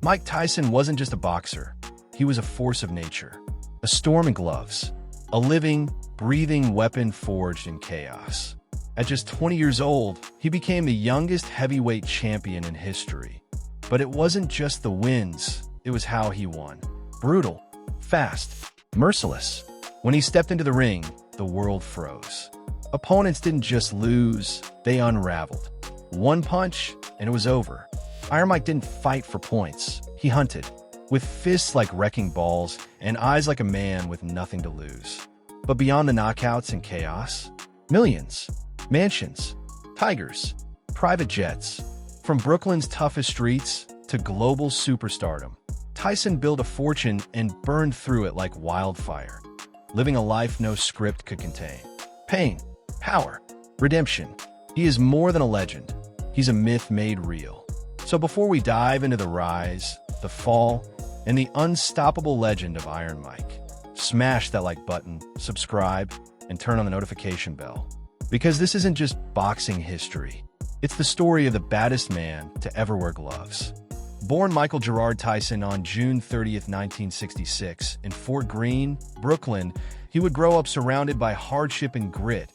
Mike Tyson wasn't just a boxer. He was a force of nature, a storm in gloves, a living, breathing weapon forged in chaos. At just 20 years old, he became the youngest heavyweight champion in history. But it wasn't just the wins, it was how he won. Brutal, fast, merciless. When he stepped into the ring, the world froze. Opponents didn't just lose, they unraveled. One punch, and it was over. Iron Mike didn't fight for points, he hunted, with fists like wrecking balls and eyes like a man with nothing to lose. But beyond the knockouts and chaos, millions, mansions, tigers, private jets. From Brooklyn's toughest streets to global superstardom, Tyson built a fortune and burned through it like wildfire, living a life no script could contain. Pain, power, redemption. He is more than a legend. He's a myth made real. So before we dive into the rise, the fall, and the unstoppable legend of Iron Mike, smash that like button, subscribe, and turn on the notification bell. Because this isn't just boxing history. It's the story of the baddest man to ever wear gloves. Born Michael Gerard Tyson on June 30th, 1966, in Fort Greene, Brooklyn, he would grow up surrounded by hardship and grit,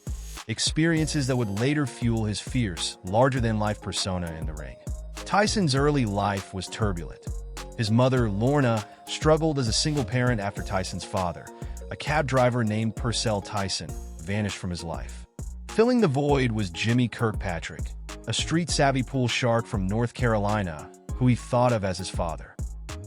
experiences that would later fuel his fierce, larger-than-life persona in the ring. Tyson's early life was turbulent. His mother, Lorna, struggled as a single parent after Tyson's father, a cab driver named Purcell Tyson, vanished from his life. Filling the void was Jimmy Kirkpatrick, a street-savvy pool shark from North Carolina who he thought of as his father,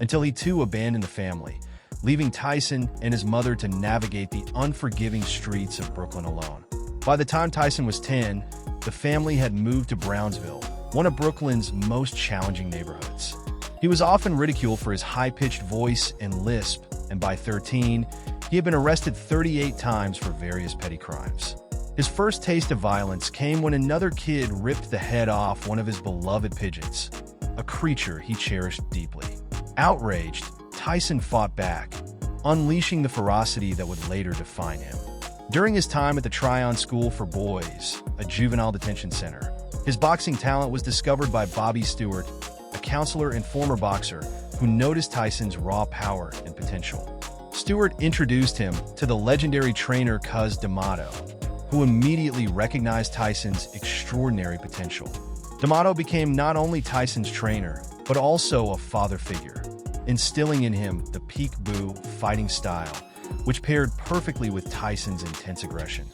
until he too abandoned the family, leaving Tyson and his mother to navigate the unforgiving streets of Brooklyn alone. By the time Tyson was 10, the family had moved to Brownsville, one of Brooklyn's most challenging neighborhoods. He was often ridiculed for his high-pitched voice and lisp, and by 13, he had been arrested 38 times for various petty crimes. His first taste of violence came when another kid ripped the head off one of his beloved pigeons, a creature he cherished deeply. Outraged, Tyson fought back, unleashing the ferocity that would later define him. During his time at the Tryon School for Boys, a juvenile detention center, his boxing talent was discovered by Bobby Stewart, a counselor and former boxer who noticed Tyson's raw power and potential. Stewart introduced him to the legendary trainer Cus D'Amato, who immediately recognized Tyson's extraordinary potential. D'Amato became not only Tyson's trainer, but also a father figure, instilling in him the peekaboo fighting style, which paired perfectly with Tyson's intense aggression.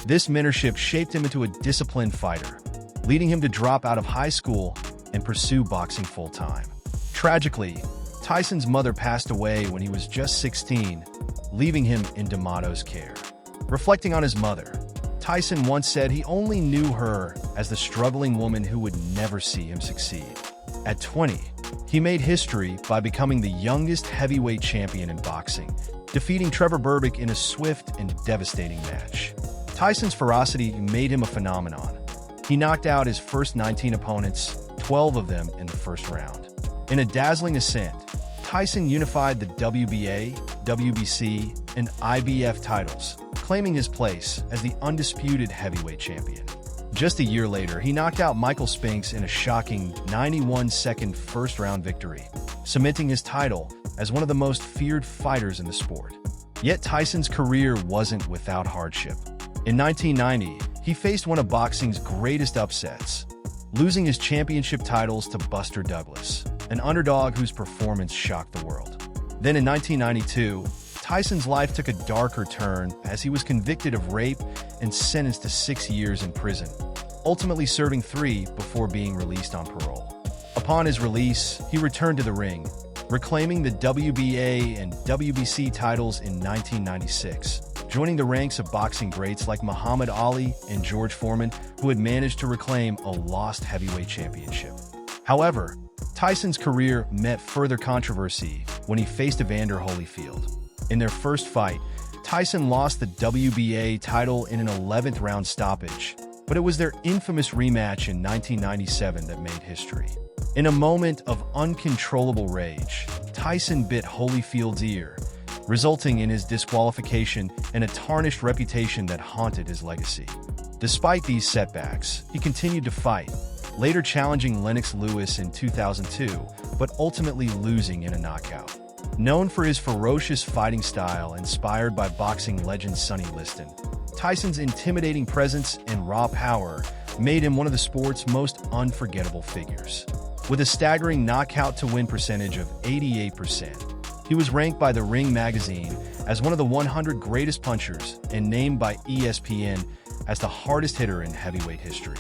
This mentorship shaped him into a disciplined fighter, leading him to drop out of high school and pursue boxing full-time. Tragically, Tyson's mother passed away when he was just 16, leaving him in D'Amato's care. Reflecting on his mother, Tyson once said he only knew her as the struggling woman who would never see him succeed. At 20, he made history by becoming the youngest heavyweight champion in boxing, defeating Trevor Berbick in a swift and devastating match. Tyson's ferocity made him a phenomenon. He knocked out his first 19 opponents, 12 of them in the first round. In a dazzling ascent, Tyson unified the WBA, WBC, and IBF titles, claiming his place as the undisputed heavyweight champion. Just a year later, he knocked out Michael Spinks in a shocking 91-second first-round victory, cementing his title as one of the most feared fighters in the sport. Yet Tyson's career wasn't without hardship. In 1990, he faced one of boxing's greatest upsets, losing his championship titles to Buster Douglas, an underdog whose performance shocked the world. Then in 1992, Tyson's life took a darker turn as he was convicted of rape and sentenced to 6 years in prison, ultimately serving 3 before being released on parole. Upon his release, he returned to the ring, reclaiming the WBA and WBC titles in 1996, joining the ranks of boxing greats like Muhammad Ali and George Foreman, who had managed to reclaim a lost heavyweight championship. However, Tyson's career met further controversy when he faced Evander Holyfield. In their first fight, Tyson lost the WBA title in an 11th round stoppage, but it was their infamous rematch in 1997 that made history. In a moment of uncontrollable rage, Tyson bit Holyfield's ear, resulting in his disqualification and a tarnished reputation that haunted his legacy. Despite these setbacks, he continued to fight, later challenging Lennox Lewis in 2002, but ultimately losing in a knockout. Known for his ferocious fighting style inspired by boxing legend Sonny Liston, Tyson's intimidating presence and raw power made him one of the sport's most unforgettable figures. With a staggering knockout-to-win percentage of 88%, he was ranked by The Ring magazine as one of the 100 greatest punchers and named by ESPN as the hardest hitter in heavyweight history.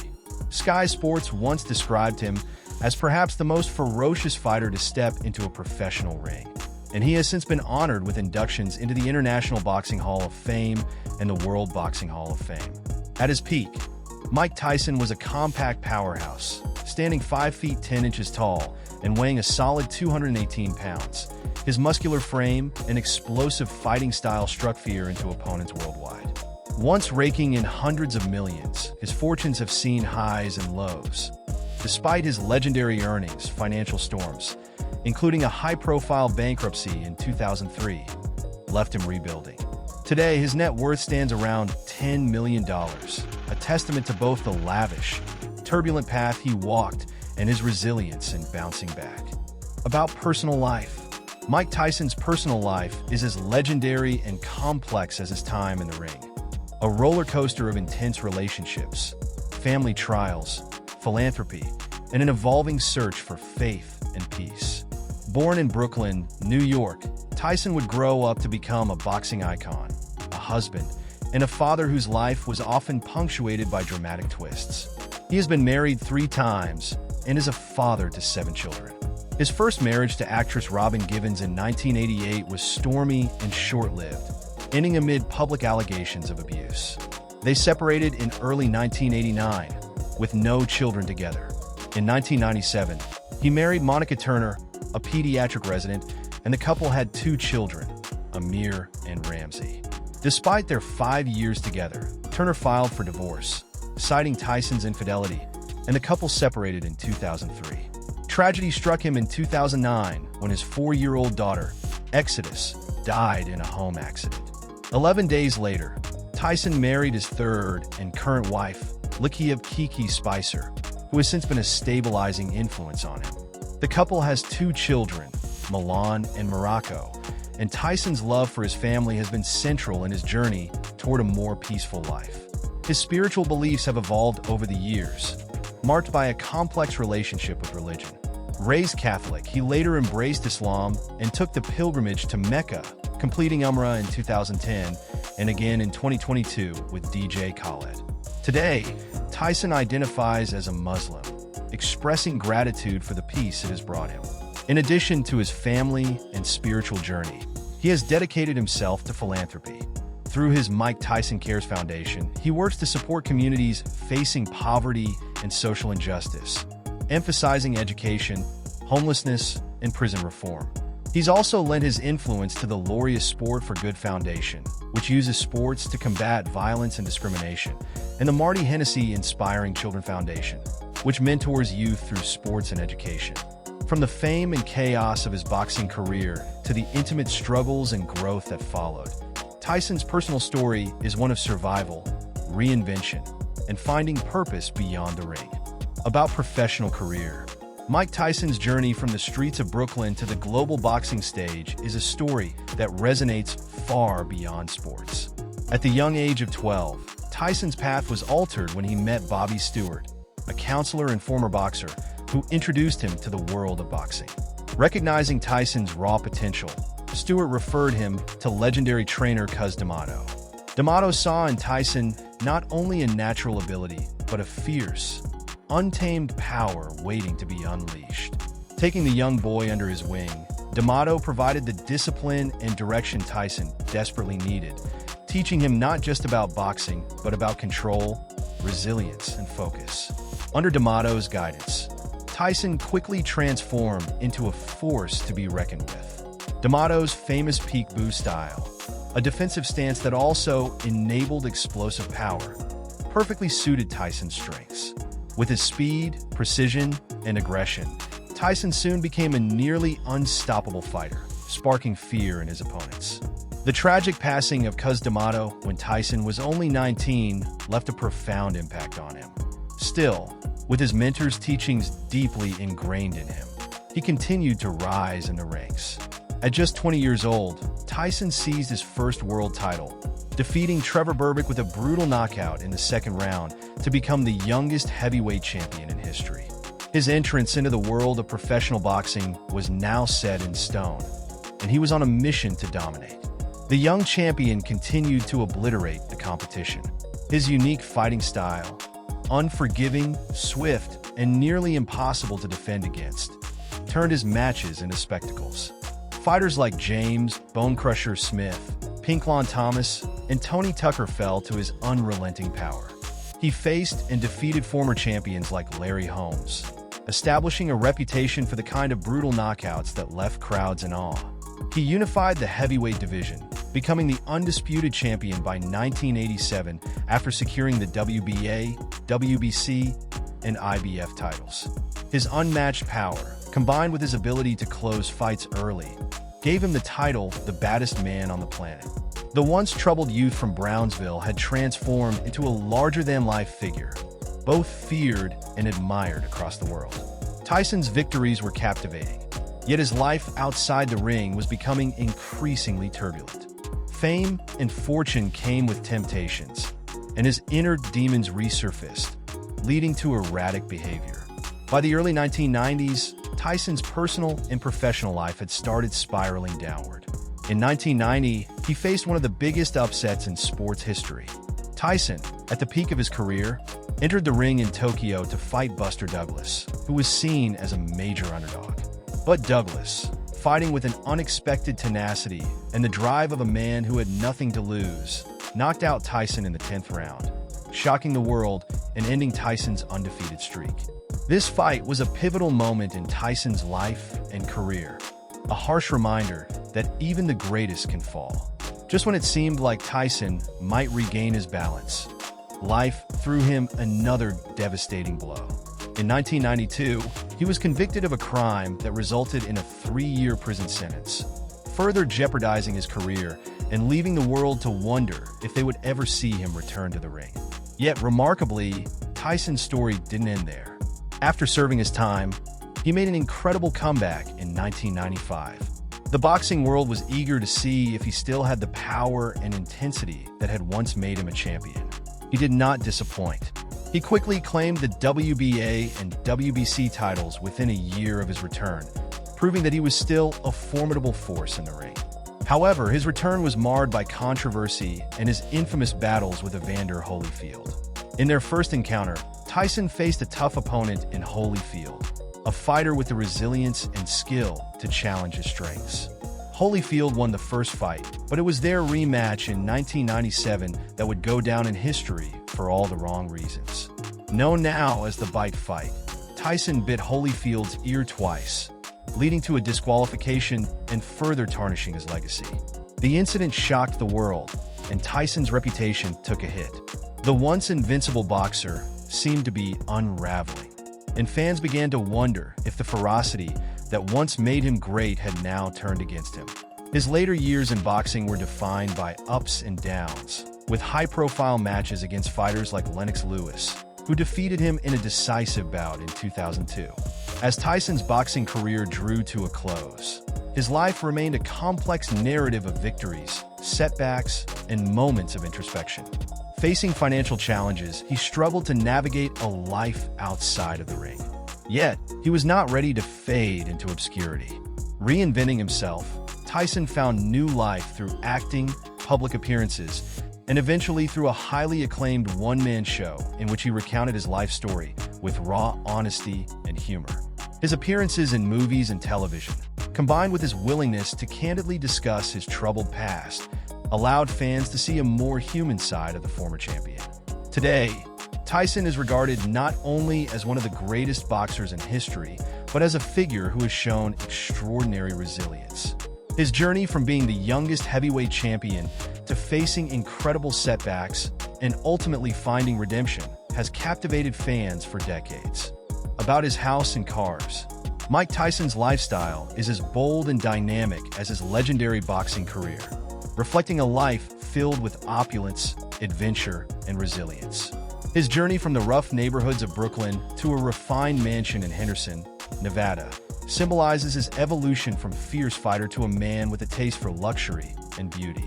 Sky Sports once described him as perhaps the most ferocious fighter to step into a professional ring, and he has since been honored with inductions into the International Boxing Hall of Fame and the World Boxing Hall of Fame. At his peak, Mike Tyson was a compact powerhouse, standing 5 feet 10 inches tall and weighing a solid 218 pounds. His muscular frame and explosive fighting style struck fear into opponents worldwide. Once raking in hundreds of millions, his fortunes have seen highs and lows. Despite his legendary earnings, financial storms, including a high-profile bankruptcy in 2003, left him rebuilding. Today, his net worth stands around $10 million, a testament to both the lavish, turbulent path he walked and his resilience in bouncing back. About personal life. Mike Tyson's personal life is as legendary and complex as his time in the ring. A roller coaster of intense relationships, family trials, philanthropy, and an evolving search for faith and peace. Born in Brooklyn, New York, Tyson would grow up to become a boxing icon, a husband, and a father whose life was often punctuated by dramatic twists. He has been married 3 times and is a father to 7 children. His first marriage to actress Robin Givens in 1988 was stormy and short-lived, ending amid public allegations of abuse. They separated in early 1989, with no children together. In 1997, he married Monica Turner, a pediatric resident, and the couple had 2 children, Amir and Ramsey. Despite their 5 years together, Turner filed for divorce, citing Tyson's infidelity, and the couple separated in 2003. Tragedy struck him in 2009 when his 4-year-old daughter, Exodus, died in a home accident. 11 days later, Tyson married his 3rd and current wife, Lakia Kiki Spicer, who has since been a stabilizing influence on him. The couple has 2 children, Milan and Morocco, and Tyson's love for his family has been central in his journey toward a more peaceful life. His spiritual beliefs have evolved over the years, marked by a complex relationship with religion. Raised Catholic, he later embraced Islam and took the pilgrimage to Mecca, completing Umrah in 2010 and again in 2022 with DJ Khaled. Today, Tyson identifies as a Muslim, expressing gratitude for the peace it has brought him. In addition to his family and spiritual journey, he has dedicated himself to philanthropy. Through his Mike Tyson Cares Foundation, he works to support communities facing poverty and social injustice, emphasizing education, homelessness, and prison reform. He's also lent his influence to the Laureus Sport for Good Foundation, which uses sports to combat violence and discrimination, and the Marty Hennessy Inspiring Children Foundation, which mentors youth through sports and education. From the fame and chaos of his boxing career to the intimate struggles and growth that followed, Tyson's personal story is one of survival, reinvention, and finding purpose beyond the ring. About professional career. Mike Tyson's journey from the streets of Brooklyn to the global boxing stage is a story that resonates far beyond sports. At the young age of 12, Tyson's path was altered when he met Bobby Stewart, a counselor and former boxer who introduced him to the world of boxing. Recognizing Tyson's raw potential, Stewart referred him to legendary trainer Cus D'Amato. D'Amato saw in Tyson not only a natural ability, but a fierce, untamed power waiting to be unleashed. Taking the young boy under his wing, D'Amato provided the discipline and direction Tyson desperately needed, teaching him not just about boxing, but about control, resilience, and focus. Under D'Amato's guidance, Tyson quickly transformed into a force to be reckoned with. D'Amato's famous peek-boo style, a defensive stance that also enabled explosive power, perfectly suited Tyson's strengths. With his speed, precision, and aggression, Tyson soon became a nearly unstoppable fighter, sparking fear in his opponents. The tragic passing of Cus D'Amato when Tyson was only 19 left a profound impact on him. Still, with his mentor's teachings deeply ingrained in him, he continued to rise in the ranks. At just 20 years old, Tyson seized his first world title, defeating Trevor Berbick with a brutal knockout in the second round to become the youngest heavyweight champion in history. His entrance into the world of professional boxing was now set in stone, and he was on a mission to dominate. The young champion continued to obliterate the competition. His unique fighting style, unforgiving, swift, and nearly impossible to defend against, turned his matches into spectacles. Fighters like James "Bone Crusher" Smith, Pinklon Thomas, and Tony Tucker fell to his unrelenting power. He faced and defeated former champions like Larry Holmes, establishing a reputation for the kind of brutal knockouts that left crowds in awe. He unified the heavyweight division, becoming the undisputed champion by 1987 after securing the WBA, WBC, and IBF titles. His unmatched power, combined with his ability to close fights early, gave him the title the baddest man on the planet. The once troubled youth from Brownsville had transformed into a larger-than-life figure, both feared and admired across the world. Tyson's victories were captivating, yet his life outside the ring was becoming increasingly turbulent. Fame and fortune came with temptations, and his inner demons resurfaced, leading to erratic behavior. By the early 1990s, Tyson's personal and professional life had started spiraling downward. In 1990, he faced one of the biggest upsets in sports history. Tyson, at the peak of his career, entered the ring in Tokyo to fight Buster Douglas, who was seen as a major underdog. But Douglas, fighting with an unexpected tenacity and the drive of a man who had nothing to lose, knocked out Tyson in the 10th round, shocking the world and ending Tyson's undefeated streak. This fight was a pivotal moment in Tyson's life and career, a harsh reminder that even the greatest can fall. Just when it seemed like Tyson might regain his balance, life threw him another devastating blow. In 1992, he was convicted of a crime that resulted in a 3-year prison sentence, further jeopardizing his career and leaving the world to wonder if they would ever see him return to the ring. Yet, remarkably, Tyson's story didn't end there. After serving his time, he made an incredible comeback in 1995. The boxing world was eager to see if he still had the power and intensity that had once made him a champion. He did not disappoint. He quickly claimed the WBA and WBC titles within a year of his return, proving that he was still a formidable force in the ring. However, his return was marred by controversy and his infamous battles with Evander Holyfield. In their first encounter, Tyson faced a tough opponent in Holyfield, a fighter with the resilience and skill to challenge his strengths. Holyfield won the first fight, but it was their rematch in 1997 that would go down in history for all the wrong reasons. Known now as the Bite Fight, Tyson bit Holyfield's ear twice, leading to a disqualification and further tarnishing his legacy. The incident shocked the world, and Tyson's reputation took a hit. The once invincible boxer seemed to be unraveling, and fans began to wonder if the ferocity that once made him great had now turned against him. His later years in boxing were defined by ups and downs, with high-profile matches against fighters like Lennox Lewis, who defeated him in a decisive bout in 2002. As Tyson's boxing career drew to a close, his life remained a complex narrative of victories, setbacks, and moments of introspection. Facing financial challenges, he struggled to navigate a life outside of the ring. Yet, he was not ready to fade into obscurity. Reinventing himself, Tyson found new life through acting, public appearances, and eventually through a highly acclaimed one-man show in which he recounted his life story with raw honesty and humor. His appearances in movies and television, combined with his willingness to candidly discuss his troubled past, allowed fans to see a more human side of the former champion. Today, Tyson is regarded not only as one of the greatest boxers in history, but as a figure who has shown extraordinary resilience. His journey from being the youngest heavyweight champion to facing incredible setbacks and ultimately finding redemption has captivated fans for decades. About his house and cars, Mike Tyson's lifestyle is as bold and dynamic as his legendary boxing career, reflecting a life filled with opulence, adventure, and resilience. His journey from the rough neighborhoods of Brooklyn to a refined mansion in Henderson, Nevada, symbolizes his evolution from fierce fighter to a man with a taste for luxury and beauty.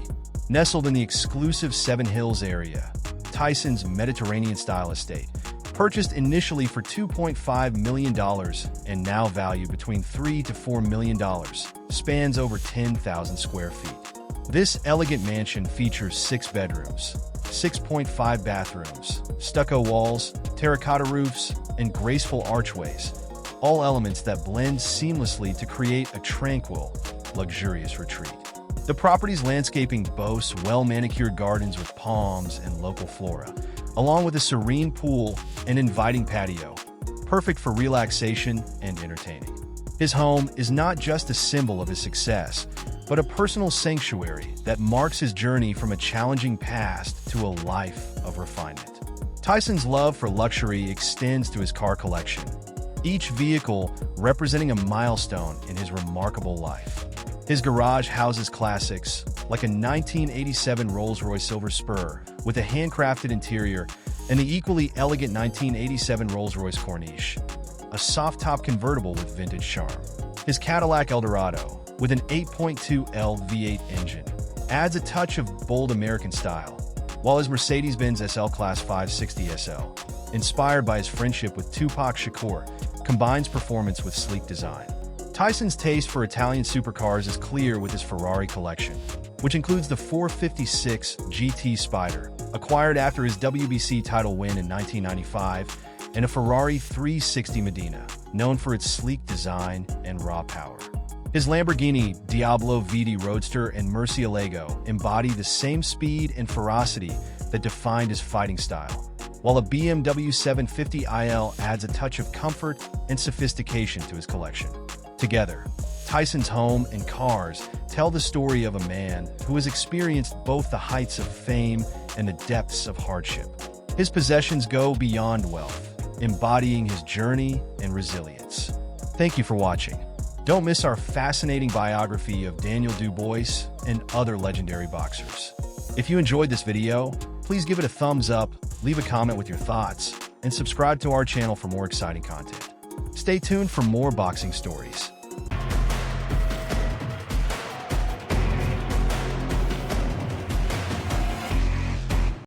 Nestled in the exclusive Seven Hills area, Tyson's Mediterranean-style estate, purchased initially for $2.5 million and now valued between $3 to $4 million, spans over 10,000 square feet. This elegant mansion features 6 bedrooms, 6.5 bathrooms, stucco walls, terracotta roofs, and graceful archways, all elements that blend seamlessly to create a tranquil, luxurious retreat. The property's landscaping boasts well-manicured gardens with palms and local flora, along with a serene pool and inviting patio, perfect for relaxation and entertaining. His home is not just a symbol of his success, but a personal sanctuary that marks his journey from a challenging past to a life of refinement. Tyson's love for luxury extends to his car collection, each vehicle representing a milestone in his remarkable life. His garage houses classics like a 1987 Rolls-Royce Silver Spur with a handcrafted interior and the equally elegant 1987 Rolls-Royce Corniche, a soft-top convertible with vintage charm. His Cadillac Eldorado, with an 8.2L V8 engine, adds a touch of bold American style, while his Mercedes-Benz SL Class 560 SL, inspired by his friendship with Tupac Shakur, combines performance with sleek design. Tyson's taste for Italian supercars is clear with his Ferrari collection, which includes the 456 GT Spider, acquired after his WBC title win in 1995, and a Ferrari 360 Modena, known for its sleek design and raw power. His Lamborghini Diablo VD Roadster and Murcielago embody the same speed and ferocity that defined his fighting style, while a BMW 750 IL adds a touch of comfort and sophistication to his collection. Together, Tyson's home and cars tell the story of a man who has experienced both the heights of fame and the depths of hardship. His possessions go beyond wealth, embodying his journey and resilience. Thank you for watching. Don't miss our fascinating biography of Daniel Dubois and other legendary boxers. If you enjoyed this video, please give it a thumbs up, leave a comment with your thoughts, and subscribe to our channel for more exciting content. Stay tuned for more boxing stories.